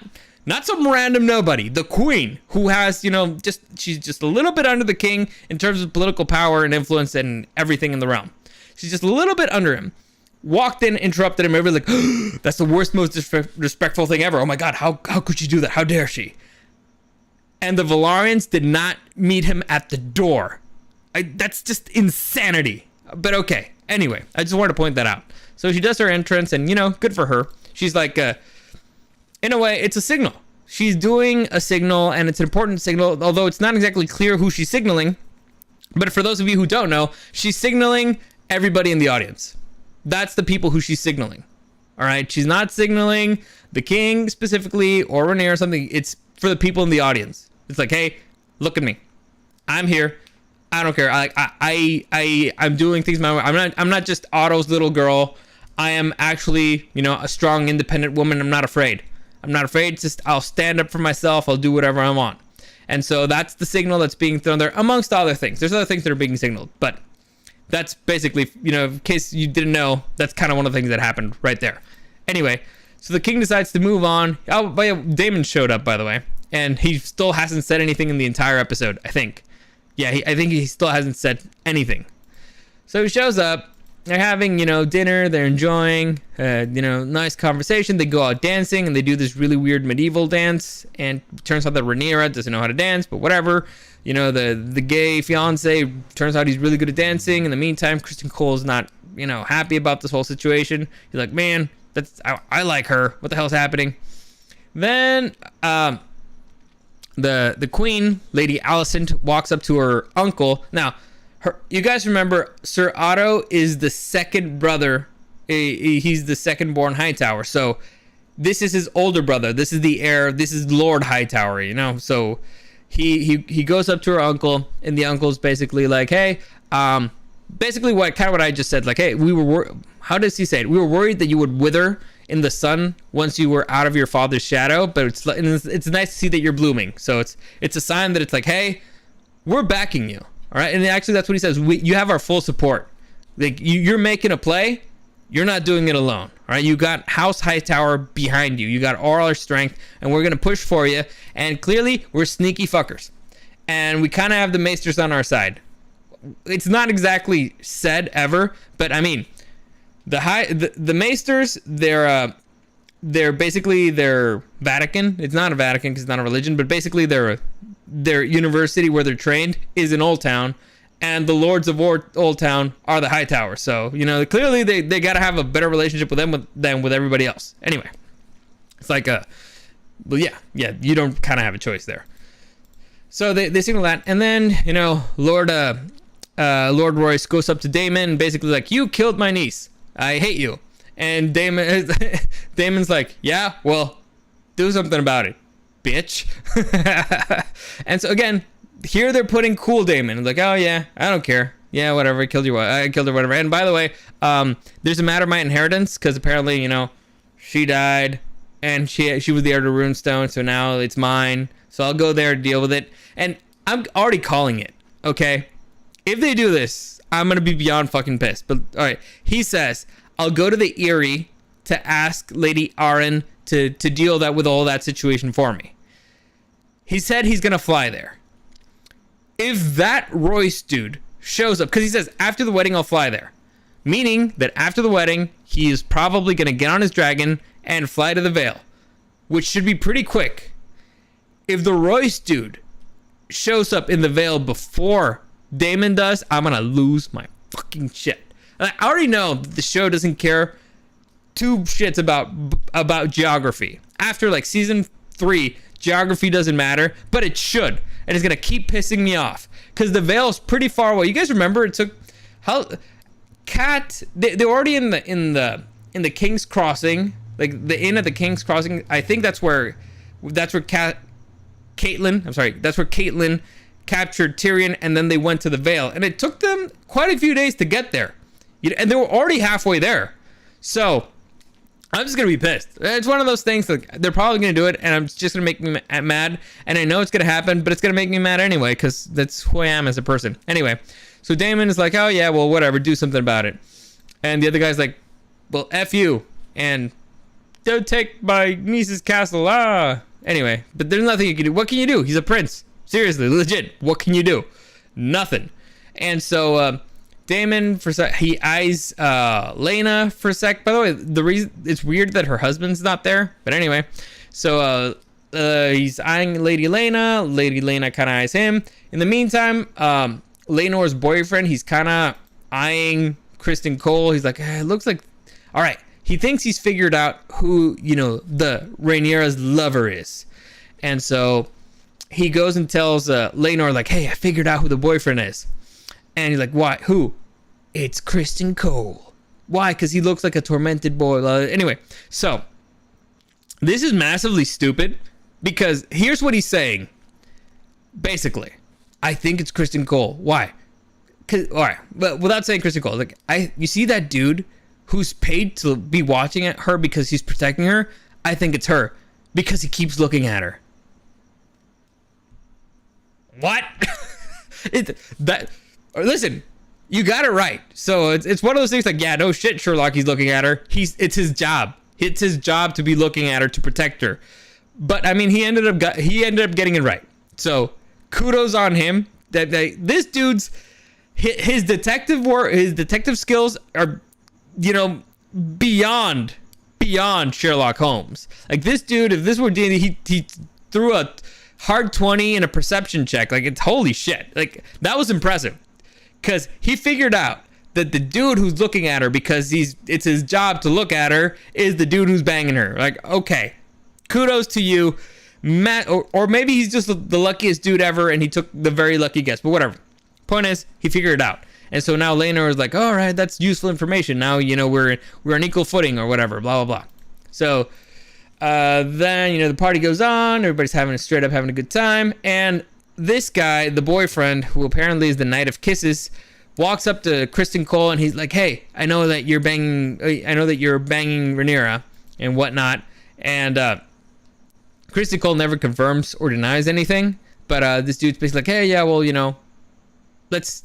some random nobody, the queen, who has, you know, she's just a little bit under the king in terms of political power and influence and everything in the realm. She's just a little bit under him. Walked in, interrupted him. Everybody's like, oh, that's the worst, most disrespectful thing ever. Oh my God, how could she do that? How dare she? And the Valarians did not meet him at the door. That's just insanity. But okay. Anyway, I just wanted to point that out. So she does her entrance, and good for her. She's like, in a way, it's a signal. She's doing a signal, and it's an important signal, although it's not exactly clear who she's signaling. But for those of you who don't know, she's signaling everybody in the audience. That's the people who she's signaling. All right? She's not signaling the king specifically or Renee or something. It's for the people in the audience. It's like, hey, look at me. I'm here. I don't care. I'm doing things my way. I'm not just Otto's little girl. I am actually, a strong, independent woman. I'm not afraid. I'm not afraid. It's just I'll stand up for myself. I'll do whatever I want. And so that's the signal that's being thrown there, amongst other things. There's other things that are being signaled, but that's basically, in case you didn't know, that's kind of one of the things that happened right there. Anyway, so the king decides to move on. Oh, Damon showed up, by the way, and he still hasn't said anything in the entire episode, I think. Yeah, I think he still hasn't said anything. So he shows up. They're having, dinner. They're enjoying, nice conversation. They go out dancing, and they do this really weird medieval dance. And it turns out that Rhaenyra doesn't know how to dance, but whatever. The gay fiance, turns out he's really good at dancing. In the meantime, Kristen Cole's not, happy about this whole situation. He's like, man, I like her. What the hell's happening? Then, the queen, Lady Alicent, walks up to her uncle. Now, you guys remember Sir Otto is the second brother. He's the second born Hightower. So this is his older brother. This is the heir. This is Lord Hightower, So he goes up to her uncle, and the uncle's basically like, hey, basically what I just said, like, hey, how does he say it? We were worried that you would wither in the sun once you were out of your father's shadow, but it's nice to see that you're blooming. So it's a sign that it's like, hey, we're backing you. All right, and actually that's what he says. You have our full support. Like you're making a play, you're not doing it alone. All right, you got House Hightower behind you. You got all our strength, and we're gonna push for you. And clearly, we're sneaky fuckers, and we kind of have the Maesters on our side. It's not exactly said ever, but I mean, the Maesters, they're basically their Vatican. It's not a Vatican because it's not a religion, but basically their university where they're trained is in Old Town, and the Lords of Old Town are the Hightower. So clearly they got to have a better relationship with them than with everybody else. Anyway, it's like yeah, you don't kind of have a choice there. So they signal that, and then Lord Royce goes up to Daemon and basically like, you killed my niece. I hate you. And Daemon's like, yeah, well, do something about it, bitch. And so again, here they're putting cool Daemon. Like, oh yeah, I don't care. Yeah, whatever. I killed her, whatever. And by the way, there's a matter of my inheritance because apparently, she died and she was the heir to Runestone, so now it's mine. So I'll go there to deal with it. And I'm already calling it. Okay, if they do this, I'm gonna be beyond fucking pissed. But all right, he says, I'll go to the Eyrie to ask Lady Arryn to deal with all that situation for me. He said he's gonna fly there. If that Royce dude shows up, because he says after the wedding I'll fly there, meaning that after the wedding he is probably gonna get on his dragon and fly to the Vale, which should be pretty quick. If the Royce dude shows up in the Vale before Daemon does, I'm gonna lose my fucking shit. I already know the show doesn't care two shits about geography. After like season 3, geography doesn't matter, but it should, and it's gonna keep pissing me off because the Vale's pretty far away. You guys remember it took they were already in the King's Crossing, like the inn at the King's Crossing. I think that's where Catelyn captured Tyrion, and then they went to the Vale, and it took them quite a few days to get there, and they were already halfway there. So I'm just gonna be pissed. It's one of those things that they're probably gonna do it, and I'm just gonna make me mad, and I know it's gonna happen, but it's gonna make me mad anyway because that's who I am as a person. Anyway, so Daemon is like, oh yeah, well whatever, do something about it, and the other guy's like, well F you, and don't take my niece's castle. Anyway, but there's nothing you can do. What can you do? He's a prince. Seriously, legit. What can you do? Nothing. And so Daemon he eyes Laena for a sec. By the way, the reason it's weird that her husband's not there. But anyway, so he's eyeing Lady Laena. Lady Laena kind of eyes him. In the meantime, Laenor's boyfriend, he's kind of eyeing Kristen Cole. He's like, it looks like, all right. He thinks he's figured out who, the Rhaenyra's lover is. And so he goes and tells Laenor, like, hey, I figured out who the boyfriend is. And he's like, why? Who? It's Kristen Cole. Why? Because he looks like a tormented boy. Anyway, so this is massively stupid because here's what he's saying. Basically, I think it's Kristen Cole. Why? All right, but without saying Kristen Cole, like, you see that dude who's paid to be watching at her because he's protecting her? I think it's her because he keeps looking at her. What? Listen, you got it right. So it's one of those things like, yeah, no shit, Sherlock, he's looking at her. It's his job. It's his job to be looking at her, to protect her. But I mean, he ended up getting it right. So kudos on him. This dude's his detective work, his detective skills are, beyond Sherlock Holmes. Like, this dude, if this were D&D, he threw a hard 20 and a perception check. Like, it's holy shit. Like, that was impressive. Because he figured out that the dude who's looking at her, because it's his job to look at her, is the dude who's banging her. Like, okay, kudos to you, Matt. Or maybe he's just the luckiest dude ever and he took the very lucky guess, but whatever. Point is, he figured it out. And so now Laenor is like, all right, that's useful information. Now, we're on equal footing or whatever, blah, blah, blah. So then, the party goes on. Everybody's straight up having a good time. And this guy, the boyfriend, who apparently is the Knight of Kisses, walks up to Kristen Cole and he's like, hey, I know that you're banging Rhaenyra and whatnot. And Kristen Cole never confirms or denies anything. But this dude's basically like, hey, yeah, well, let's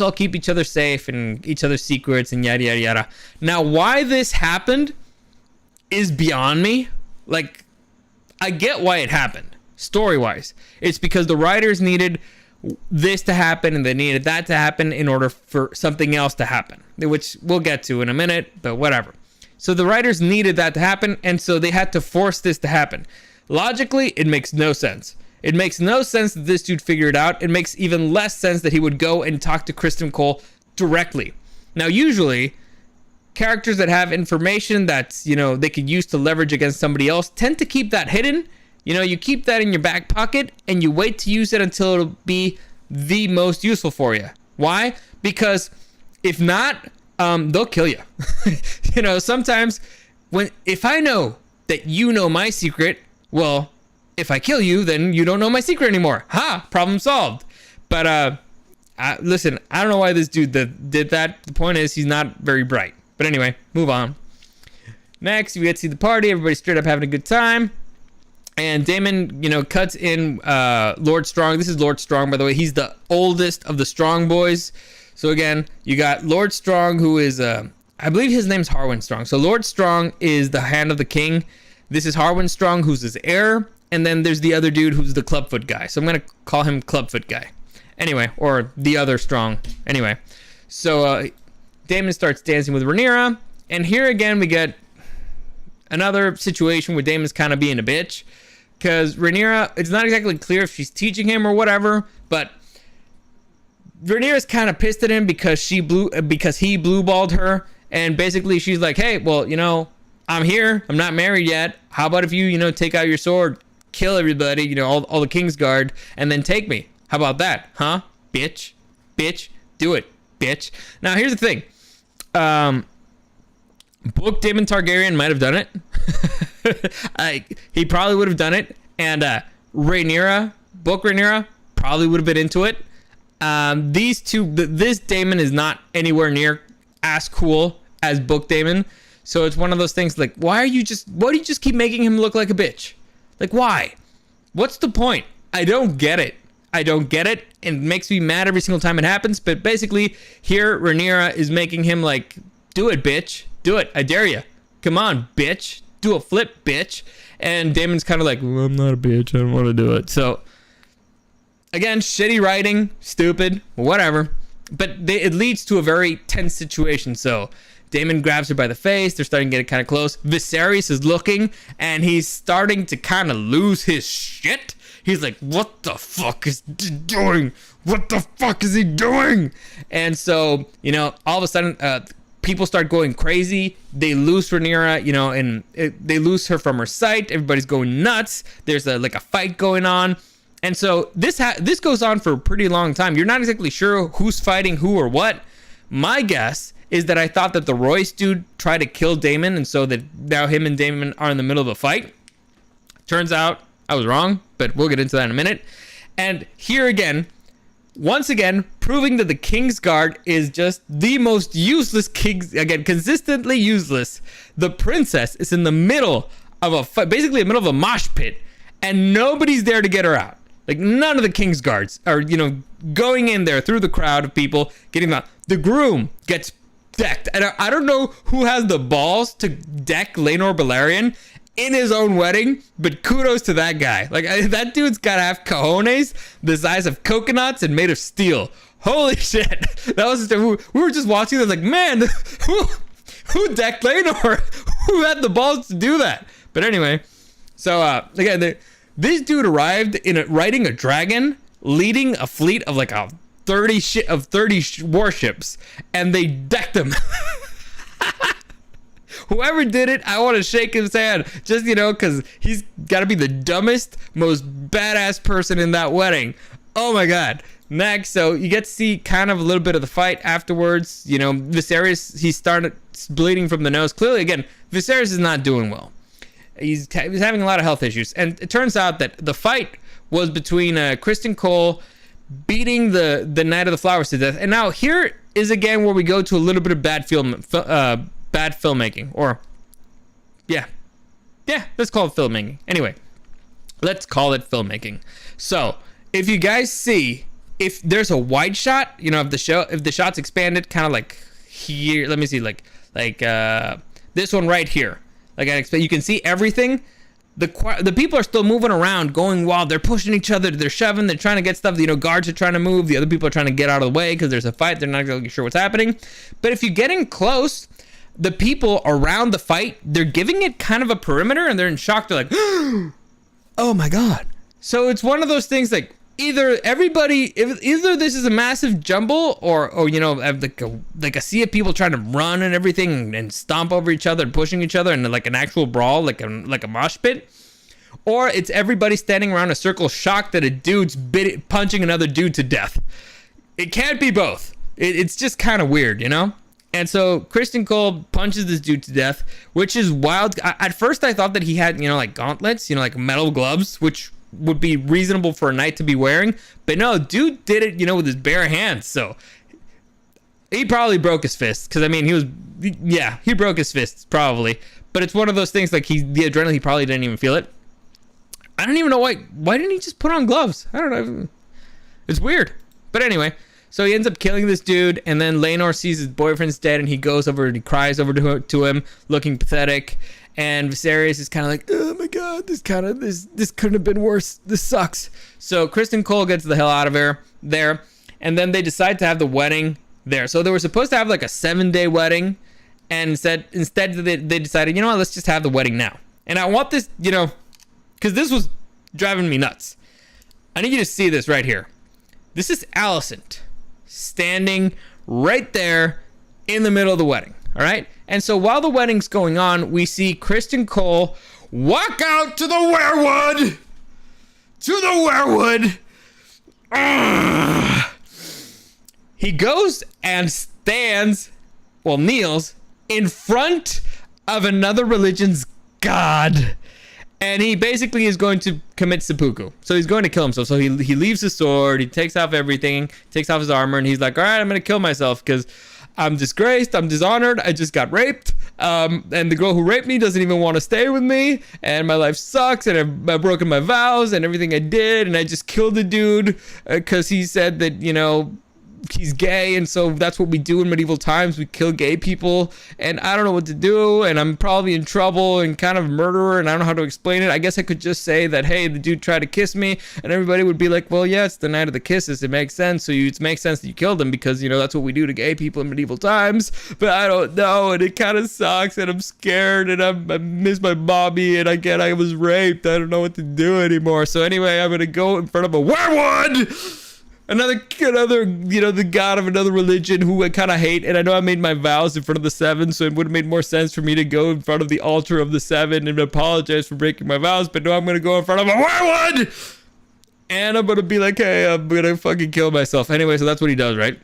all keep each other safe and each other's secrets and yada yada yada. Now, why this happened is beyond me. Like, I get why it happened story wise. It's because the writers needed this to happen and they needed that to happen in order for something else to happen, which we'll get to in a minute, but whatever. So the writers needed that to happen, and so they had to force this to happen. Logically, it makes no sense. It makes no sense that this dude figured it out. It makes even less sense that he would go and talk to Kristen Cole directly. Now, usually, characters that have information that's, they could use to leverage against somebody else tend to keep that hidden. You keep that in your back pocket and you wait to use it until it'll be the most useful for you. Why? Because if not, they'll kill you. Sometimes if I know that you know my secret, well, if I kill you, then you don't know my secret anymore. Ha! Problem solved. But listen, I don't know why this dude did that. The point is, he's not very bright. But anyway, move on. Next, we get to see the party. Everybody's straight up having a good time. And Daemon, cuts in Lord Strong. This is Lord Strong, by the way. He's the oldest of the Strong boys. So again, you got Lord Strong, who is, I believe his name's Harwin Strong. So Lord Strong is the Hand of the King. This is Harwin Strong, who's his heir. And then there's the other dude who's the Clubfoot guy. So I'm going to call him Clubfoot guy. Anyway, or the other Strong. Anyway, so Daemon starts dancing with Rhaenyra. And here again, we get another situation where Daemon's kind of being a bitch. Because Rhaenyra, it's not exactly clear if she's teaching him or whatever. But Rhaenyra's kind of pissed at him because he blue-balled her. And basically she's like, hey, well, I'm here. I'm not married yet. How about if you, take out your sword, kill everybody, all the Kingsguard, and then take me? How about that? Huh? Bitch. Do it, bitch. Now, here's the thing. Book Daemon Targaryen might have done it. He probably would have done it. And Book Rhaenyra probably would have been into it. These two, this Daemon is not anywhere near as cool as Book Daemon. So it's one of those things like, why do you just keep making him look like a bitch? Like, why? What's the point? I don't get it. It makes me mad every single time it happens. But basically, here, Rhaenyra is making him like, do it, bitch. Do it. I dare you. Come on, bitch. Do a flip, bitch. And Daemon's kind of like, well, I'm not a bitch. I don't want to do it. So, again, shitty writing. Stupid. Whatever. But it leads to a very tense situation. So, Daemon grabs her by the face. They're starting to get kind of close. Viserys is looking, and he's starting to kind of lose his shit. He's like, what the fuck is he doing? What the fuck is he doing? And so, you know, all of a sudden, people start going crazy. They lose Rhaenyra, you know, and they lose her from her sight. Everybody's going nuts. There's a fight going on. And so this goes on for a pretty long time. You're not exactly sure who's fighting who or what. My guess is that I thought that the Royce dude tried to kill Daemon, and so that now him and Daemon are in the middle of a fight. Turns out I was wrong, but we'll get into that in a minute. And here again, once again, proving that the Kingsguard is just the most useless consistently useless. The princess is in the middle of a fight, basically in the middle of a mosh pit, and nobody's there to get her out. Like, none of the Kingsguards are, you know, going in there through the crowd of people, getting out. The groom gets decked. And I don't know who has the balls to deck Laenor Balerion in his own wedding, but kudos to that guy. Like, that dude's gotta have cojones the size of coconuts and made of steel. Holy shit. That was just, we were just watching this like, man, who decked Laenor? Who had the balls to do that? But anyway, so again, this dude arrived riding a dragon, leading a fleet of like 30 warships, and they decked him. Whoever did it, I want to shake his hand, just, you know, because he's got to be the dumbest, most badass person in that wedding. Oh my god. Next, so you get to see kind of a little bit of the fight afterwards. You know, Viserys, he started bleeding from the nose. Clearly, again, Viserys is not doing well. He's having a lot of health issues, and it turns out that the fight was between Kristen Cole beating the Knight of the Flowers to death. And now here is again where we go to a little bit of bad filmmaking, or yeah, let's call it filmmaking. Anyway, let's call it filmmaking. So if you guys see, if there's a wide shot, you know, if the shot's expanded, kind of like here, let me see, like this one right here. Like I expect, you can see everything. The people are still moving around, going wild. They're pushing each other. They're shoving. They're trying to get stuff. You know, guards are trying to move. The other people are trying to get out of the way because there's a fight. They're not exactly sure what's happening. But if you get in close, the people around the fight, they're giving it kind of a perimeter, and they're in shock. They're like, oh my god. So it's one of those things like, either this is a massive jumble, or you know, like a sea of people trying to run and everything and stomp over each other and pushing each other and like an actual brawl, like a mosh pit, or it's everybody standing around a circle shocked that a dude's punching another dude to death. It can't be both. It's just kind of weird, you know? And so Kristen Cole punches this dude to death, which is wild. At first I thought that he had, you know, like gauntlets, you know, like metal gloves, which would be reasonable for a knight to be wearing, but no, dude did it, you know, with his bare hands. So he probably broke his fist, because I mean, he broke his fists probably, but it's one of those things like the adrenaline, he probably didn't even feel it. I don't even know why didn't he just put on gloves? I don't know, it's weird. But anyway, so he ends up killing this dude, and then Laenor sees his boyfriend's dead, and he goes over and he cries over to him looking pathetic. And Viserys is kind of like, oh my god, this couldn't have been worse. This sucks. So Kristen Cole gets the hell out of there. And then they decide to have the wedding there. So they were supposed to have like a 7-day wedding. And instead they decided, you know what, let's just have the wedding now. And I want this, you know, because this was driving me nuts. I need you to see this right here. This is Alicent standing right there in the middle of the wedding. All right. And so while the wedding's going on, we see Kristen Cole walk out to the werewood. He goes and kneels in front of another religion's god. And he basically is going to commit seppuku. So he's going to kill himself. So he leaves his sword. He takes off everything, takes off his armor. And he's like, all right, I'm going to kill myself because I'm disgraced. I'm dishonored. I just got raped. And the girl who raped me doesn't even want to stay with me. And my life sucks. And I've broken my vows and everything I did. And I just killed the dude because he said that, you know, he's gay, and so that's what we do in medieval times. We kill gay people, and I don't know what to do, and I'm probably in trouble and kind of a murderer, and I don't know how to explain it. I guess I could just say that, hey, the dude tried to kiss me, and everybody would be like, well, yeah, it's the night of the kisses. It makes sense. So it makes sense that you killed him because, you know, that's what we do to gay people in medieval times. But I don't know, and it kind of sucks, and I'm scared, and I miss my mommy, and I was raped. I don't know what to do anymore. So anyway, I'm gonna go in front of a werewood. Another, you know, the god of another religion who I kind of hate. And I know I made my vows in front of the seven, so it would have made more sense for me to go in front of the altar of the seven and apologize for breaking my vows. But no, I'm going to go in front of a werewood! And I'm going to be like, hey, I'm going to fucking kill myself. Anyway, so that's what he does, right?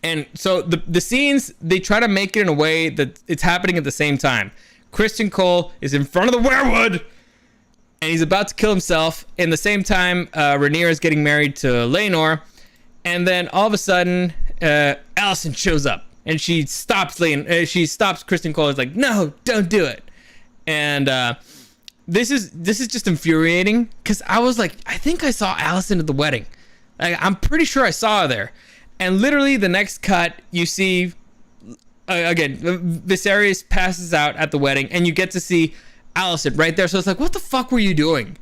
And so the scenes, they try to make it in a way that it's happening at the same time. Christian Cole is in front of the werewood, and he's about to kill himself. In the same time, Rhaenyra is getting married to Laenor, and then all of a sudden, Alicent shows up, and she stops Christian Cole. Is like, no, don't do it. And this is just infuriating because I was like, I think I saw Alicent at the wedding. I'm pretty sure I saw her there. And literally, the next cut, you see again, Viserys passes out at the wedding, and you get to see Alicent right there. So it's like, what the fuck were you doing?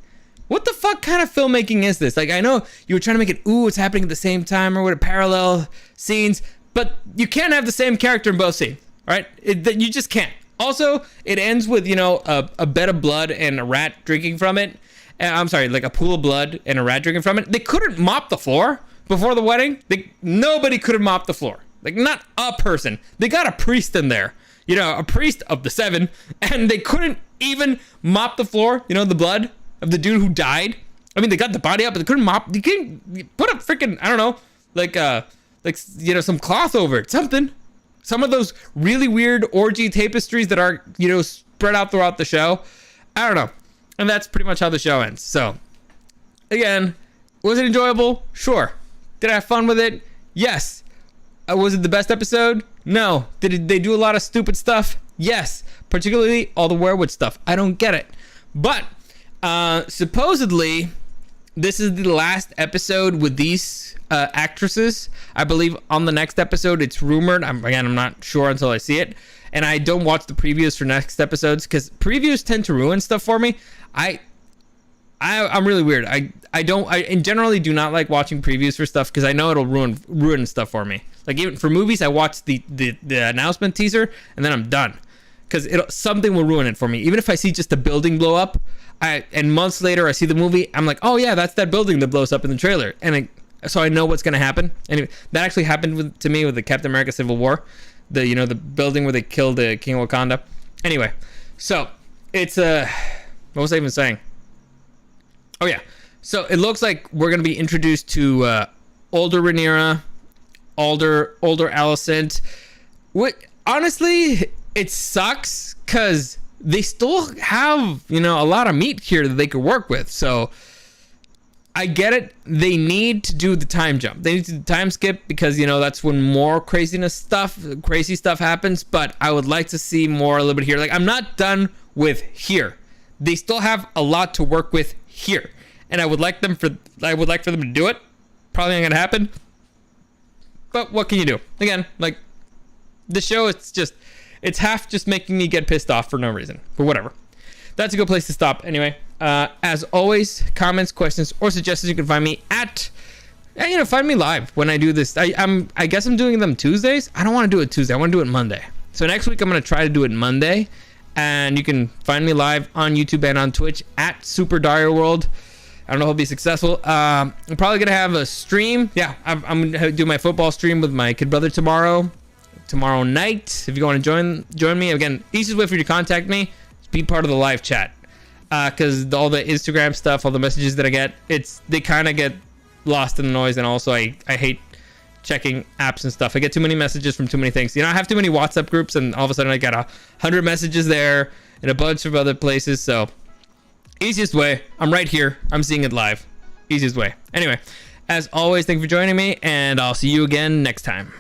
What the fuck kind of filmmaking is this? Like, I know you were trying to make it, ooh, it's happening at the same time or what, parallel scenes, but you can't have the same character in both scenes, right? You just can't. Also, it ends with, you know, a bed of blood and a rat drinking from it. I'm sorry, like a pool of blood and a rat drinking from it. They couldn't mop the floor before the wedding. Nobody could have mopped the floor. Like, not a person. They got a priest in there, you know, a priest of the seven, and they couldn't even mop the floor, you know, the blood of the dude who died. I mean, they got the body up, but they couldn't mop. You can't put a freaking, I don't know, like you know, some cloth over it, something. Some of those really weird orgy tapestries that are, you know, spread out throughout the show. I don't know. And that's pretty much how the show ends. So, again, was it enjoyable? Sure. Did I have fun with it? Yes. Was it the best episode? No. Did they do a lot of stupid stuff? Yes. Particularly all the werewood stuff. I don't get it. But supposedly, this is the last episode with these actresses. I believe on the next episode, it's rumored. I'm not sure until I see it. And I don't watch the previews for next episodes because previews tend to ruin stuff for me. I'm really weird. I generally do not like watching previews for stuff because I know it'll ruin stuff for me. Like, even for movies, I watch the announcement teaser and then I'm done because something will ruin it for me. Even if I see just a building blow up, and months later I see the movie, I'm like, oh yeah, that's that building that blows up in the trailer, so I know what's gonna happen. Anyway, that actually happened to me with the Captain America Civil War, the building where they killed the King of Wakanda. Anyway, so it's what was I even saying? Oh yeah, so it looks like we're gonna be introduced to older Rhaenyra, older Alicent. Honestly, it sucks because they still have, you know, a lot of meat here that they could work with. So I get it. They need to do the time jump. They need to do the time skip because, you know, that's when more crazy stuff happens. But I would like to see more a little bit here. Like, I'm not done with here. They still have a lot to work with here, and I would like for them to do it. Probably not gonna happen, but what can you do? Again, like, the show, it's half just making me get pissed off for no reason, but whatever. That's a good place to stop. Anyway, as always, comments, questions, or suggestions, you can find me at, find me live when I do this. I guess I'm doing them Tuesdays. I don't want to do it Tuesday. I want to do it Monday. So next week I'm going to try to do it Monday, and you can find me live on YouTube and on Twitch at Super Dario World. I don't know if I'll be successful. I'm probably going to have a stream. Yeah, I'm going to do my football stream with my kid brother tomorrow night. If you want to join me, again, easiest way for you to contact me is be part of the live chat. Because all the Instagram stuff, all the messages that I get, they kind of get lost in the noise. And also I hate checking apps and stuff. I get too many messages from too many things. You know, I have too many WhatsApp groups, and all of a sudden I got 100 messages there and a bunch of other places. So easiest way, I'm right here. I'm seeing it live. Easiest way. Anyway, as always, thank you for joining me, and I'll see you again next time.